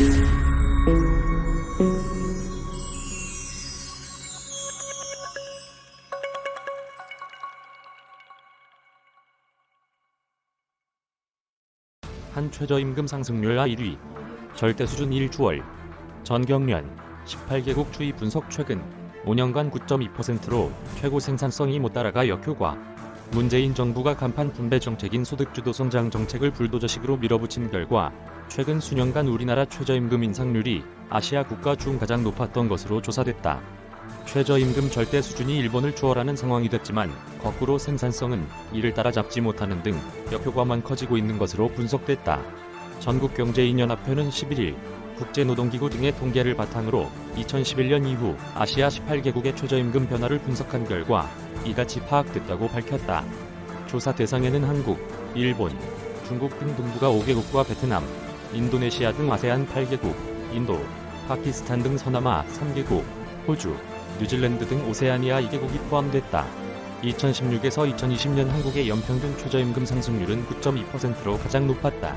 한 최저임금 상승률 1위. 절대수준 1주월. 전경련 18개국 추이 분석. 최근 5년간 9.2%로 최고 생산성이 못 따라가 역효과. 문재인 정부가 간판 분배 정책인 소득주도 성장 정책을 불도저식으로 밀어붙인 결과 최근 수년간 우리나라 최저임금 인상률이 아시아 국가 중 가장 높았던 것으로 조사됐다. 최저임금 절대 수준이 일본을 추월하는 상황이 됐지만 거꾸로 생산성은 이를 따라잡지 못하는 등 역효과만 커지고 있는 것으로 분석됐다. 전국경제인연합회는 11일 국제노동기구 등의 통계를 바탕으로 2011년 이후 아시아 18개국의 최저임금 변화를 분석한 결과 이같이 파악됐다고 밝혔다. 조사 대상에는 한국, 일본, 중국 등 동북아 5개국과 베트남, 인도네시아 등 아세안 8개국, 인도, 파키스탄 등 서남아 3개국, 호주, 뉴질랜드 등 오세아니아 2개국이 포함됐다. 2016에서 2020년 한국의 연평균 최저임금 상승률은 9.2%로 가장 높았다.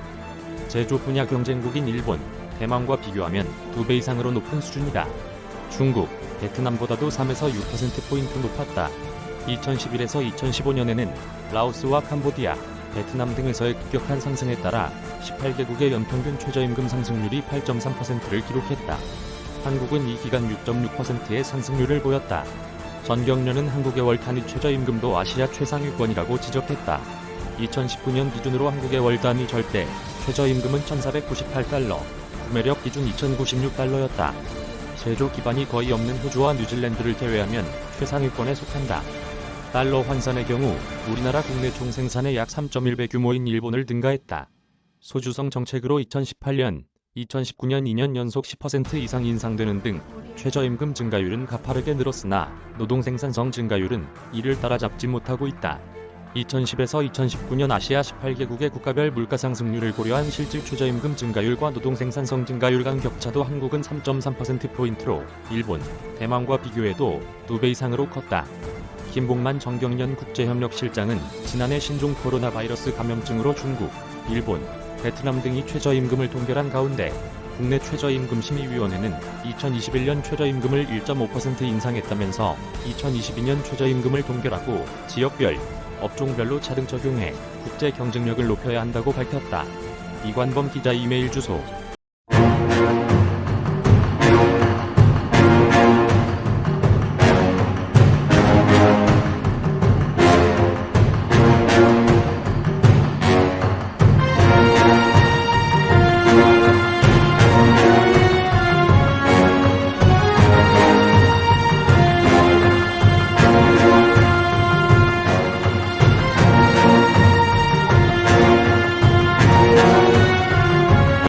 제조 분야 경쟁국인 일본, 대만과 비교하면 2배 이상으로 높은 수준이다. 중국, 베트남보다도 3에서 6%포인트 높았다. 2011에서 2015년에는 라오스와 캄보디아, 베트남 등에서의 급격한 상승에 따라 18개국의 연평균 최저임금 상승률이 8.3%를 기록했다. 한국은 이 기간 6.6%의 상승률을 보였다. 전경련은 한국의 월 단위 최저임금도 아시아 최상위권이라고 지적했다. 2019년 기준으로 한국의 월 단위 절대 최저임금은 1,498달러, 구매력 기준 2,096달러였다. 제조 기반이 거의 없는 호주와 뉴질랜드를 제외하면 최상위권에 속한다. 달러 환산의 경우 우리나라 국내 총생산의 약 3.1배 규모인 일본을 등가했다. 소주성 정책으로 2018년, 2019년 2년 연속 10% 이상 인상되는 등 최저임금 증가율은 가파르게 늘었으나 노동생산성 증가율은 이를 따라잡지 못하고 있다. 2010에서 2019년 아시아 18개국의 국가별 물가상승률을 고려한 실질 최저임금 증가율과 노동생산성 증가율 간 격차도 한국은 3.3%포인트로 일본, 대만과 비교해도 2배 이상으로 컸다. 김봉만 전경련 국제협력실장은 지난해 신종 코로나 바이러스 감염증으로 중국, 일본, 베트남 등이 최저임금을 동결한 가운데 국내 최저임금 심의위원회는 2021년 최저임금을 1.5% 인상했다면서 2022년 최저임금을 동결하고 지역별, 업종별로 차등 적용해 국제 경쟁력을 높여야 한다고 밝혔다. 이관범 기자 이메일 주소